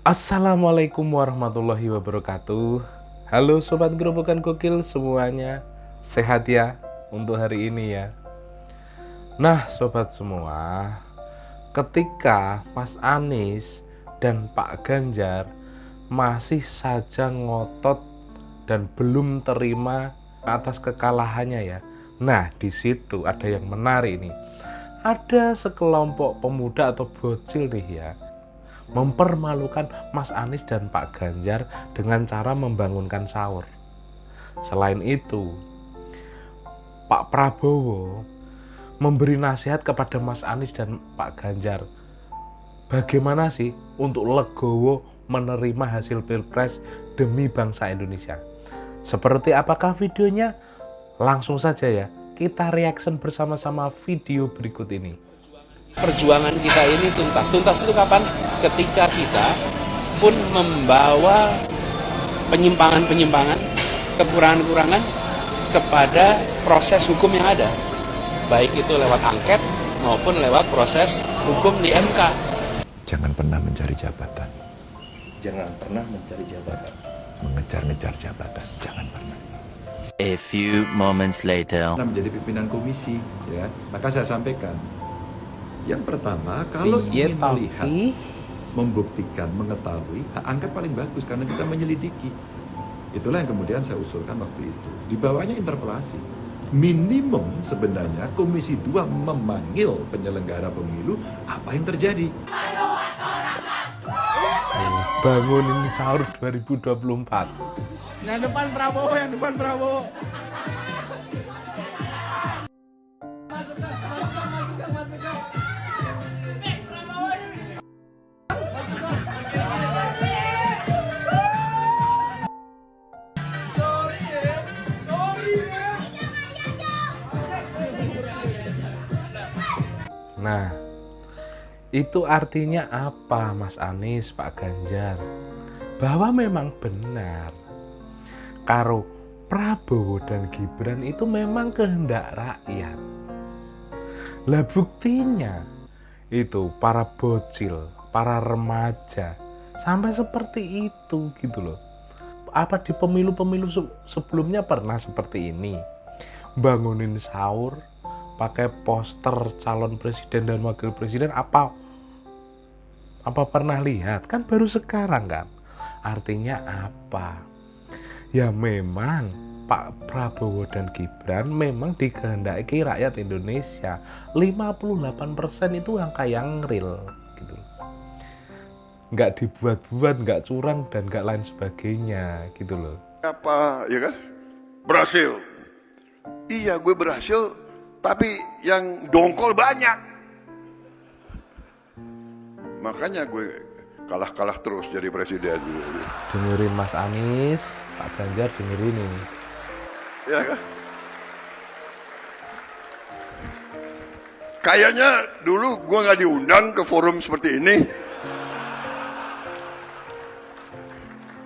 Assalamualaikum warahmatullahi wabarakatuh. Halo sobat gerobokan gokil semuanya, sehat ya untuk hari ini ya. Nah sobat semua, ketika Mas Anies dan Pak Ganjar masih saja ngotot dan belum terima atas kekalahannya ya. Nah di situ ada yang menarik nih. Ada sekelompok pemuda atau bocil nih ya, mempermalukan Mas Anies dan Pak Ganjar dengan cara membangunkan sahur. Selain itu, Pak Prabowo memberi nasihat kepada Mas Anies dan Pak Ganjar. Bagaimana sih untuk legowo menerima hasil Pilpres demi bangsa Indonesia? Seperti apakah videonya? Langsung saja ya, kita reaction bersama-sama video berikut ini. Perjuangan kita ini tuntas. Tuntas itu kapan? Ketika kita pun membawa penyimpangan-penyimpangan, kekurangan-kekurangan kepada proses hukum yang ada. Baik itu lewat angket maupun lewat proses hukum di MK. Jangan pernah mencari jabatan. Jangan pernah mencari jabatan. Mengejar-ngejar jabatan, jangan pernah. A few moments later. Menjadi pimpinan komisi, ya. Maka saya sampaikan, yang pertama, kalau ingin melihat, membuktikan, mengetahui, hak angket paling bagus karena kita menyelidiki. Itulah yang kemudian saya usulkan waktu itu. Di bawahnya interpelasi. Minimum sebenarnya Komisi 2 memanggil penyelenggara pemilu, apa yang terjadi. Bangunin sahur 2024. Yang depan Prabowo, yang depan Prabowo. Nah, itu artinya apa Mas Anies, Pak Ganjar? Bahwa memang benar karo Prabowo dan Gibran itu memang kehendak rakyat. Lah buktinya itu para bocil, para remaja sampai seperti itu gitu loh. Apa di pemilu-pemilu sebelumnya pernah seperti ini? Bangunin sahur, pakai poster calon presiden dan wakil presiden, apa pernah lihat? Kan baru sekarang kan. Artinya apa? Ya memang Pak Prabowo dan Gibran memang dikehendaki rakyat Indonesia. 58% itu angka yang real gitu. Nggak dibuat-buat, nggak curang dan nggak lain sebagainya gitu loh. Apa ya kan? Berhasil. Iya, gue berhasil, tapi yang dongkol banyak. Makanya gue kalah terus jadi presiden. Dengerin Mas Anies, Pak Ganjar dengerin ini. Ya kan? Kayaknya dulu gue nggak diundang ke forum seperti ini.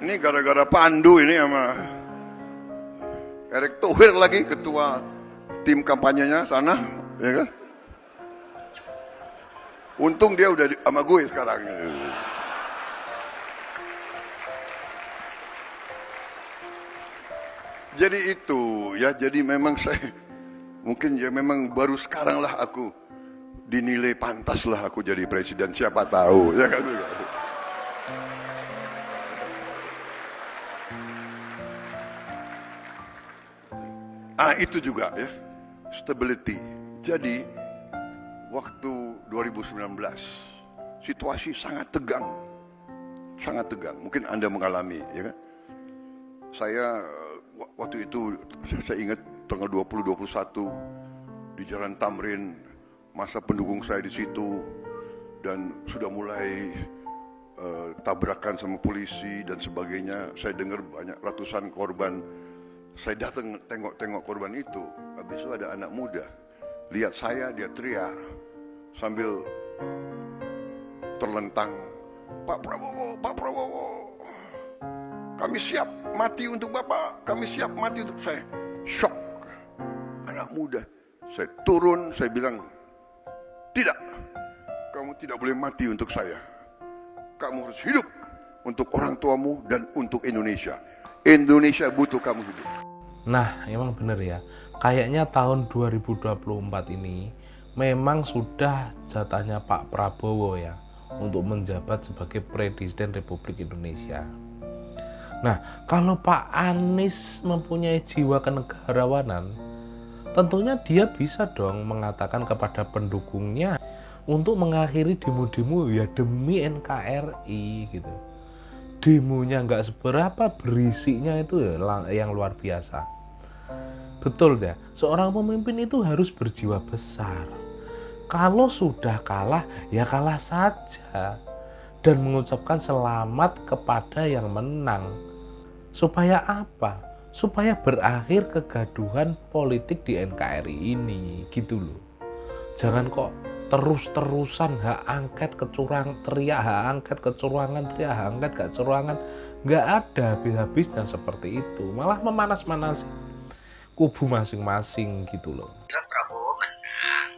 Ini gara-gara Pandu ini sama Erick Thohir lagi, ketua tim kampanyenya sana, ya kan? Untung dia udah sama gue sekarang. Jadi itu ya, jadi memang saya mungkin ya memang baru sekarang lah aku dinilai pantas lah aku jadi presiden, siapa tahu ya kan. Itu juga ya, stability. Jadi waktu 2019 situasi sangat tegang. Mungkin Anda mengalami, ya kan? Saya waktu itu saya ingat tanggal 20-21 di Jalan Tamrin, masa pendukung saya di situ dan sudah mulai tabrakan sama polisi dan sebagainya. Saya dengar banyak ratusan korban. Saya datang tengok korban itu. Habis itu ada anak muda lihat saya, dia teriak sambil terlentang, Pak Prabowo, kami siap mati untuk Bapak, kami siap mati untuk saya. Shock, anak muda. Saya turun, saya bilang, tidak, kamu tidak boleh mati untuk saya, kamu harus hidup untuk orang tuamu, dan untuk Indonesia. Indonesia butuh kamu hidup. Nah, emang bener ya. Kayaknya tahun 2024 ini memang sudah jatahnya Pak Prabowo ya untuk menjabat sebagai Presiden Republik Indonesia. Nah, kalau Pak Anies mempunyai jiwa kenegarawanan, tentunya dia bisa dong mengatakan kepada pendukungnya untuk mengakhiri demo-demo ya demi NKRI gitu. Demonya nggak seberapa, berisiknya itu ya yang luar biasa. Betul ya, seorang pemimpin itu harus berjiwa besar. Kalau sudah kalah, ya kalah saja. Dan mengucapkan selamat kepada yang menang. Supaya apa? Supaya berakhir kegaduhan politik di NKRI ini, gitu loh. Jangan kok terus-terusan hak angket kecurangan, teriak hak angket kecurangan, teriak hak angket kecurangan. Nggak ada habis-habisnya seperti itu. Malah memanas-manasi kubu masing-masing gitu loh. Prabowo menang.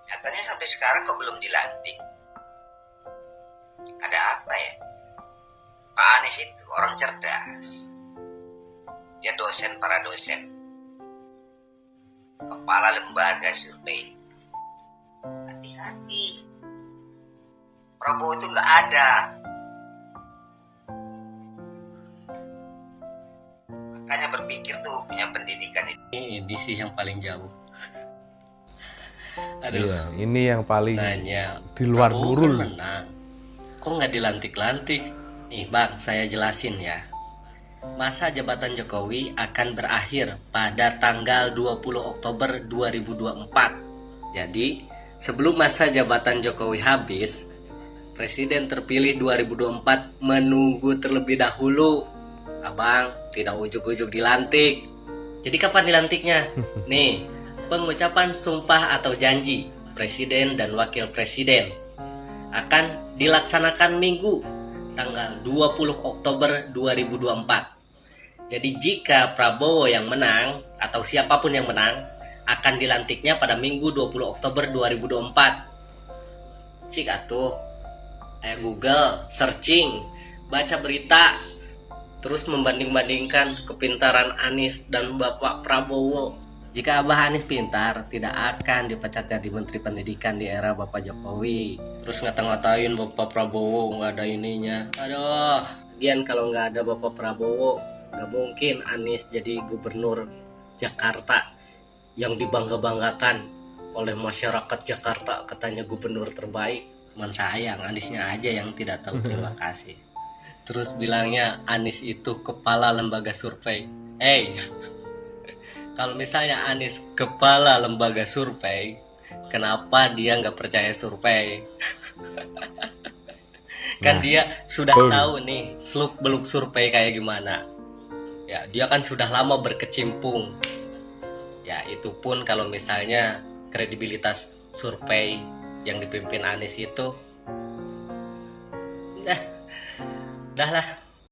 Katanya sampai sekarang kok belum dilantik. Ada apa ya? Pak Anies itu orang cerdas. Dia dosen para dosen. Kepala lembaga survei. Hati-hati. Prabowo itu nggak ada. Makanya berpikir tuh punya pendidikan itu. Ini sih yang paling jauh. Iya, ini yang paling Nanya, di luar Prabowo nurul. kan menang. Kok nggak dilantik-lantik? Nih bang, saya jelasin ya. Masa jabatan Jokowi akan berakhir pada tanggal 20 Oktober 2024. Jadi, sebelum masa jabatan Jokowi habis, Presiden terpilih 2024 menunggu terlebih dahulu. Abang, tidak ujuk-ujuk dilantik. Jadi kapan dilantiknya? Nih, pengucapan sumpah atau janji Presiden dan Wakil Presiden akan dilaksanakan Minggu, tanggal 20 Oktober 2024. Jadi jika Prabowo yang menang atau siapapun yang menang, akan dilantiknya pada Minggu 20 Oktober 2024. Cik atuh, Google, searching, baca berita, terus membanding-bandingkan kepintaran Anies dan Bapak Prabowo. Jika Abah Anies pintar, tidak akan dipecat jadi Menteri Pendidikan di era Bapak Jokowi. Terus ngata-ngatain Bapak Prabowo nggak ada ininya. Aduh, lagian kalau nggak ada Bapak Prabowo, nggak mungkin Anies jadi gubernur Jakarta yang dibangga-banggakan oleh masyarakat Jakarta, katanya gubernur terbaik. Cuman sayang Aniesnya aja yang tidak tahu terima kasih. Terus bilangnya Anies itu kepala lembaga survei. Kalau misalnya Anies kepala lembaga survei, kenapa dia nggak percaya survei? Kan dia sudah tahu nih seluk-beluk survei kayak gimana. Ya, dia kan sudah lama berkecimpung. Ya, itu pun kalau misalnya kredibilitas survei yang dipimpin Anies itu dah lah.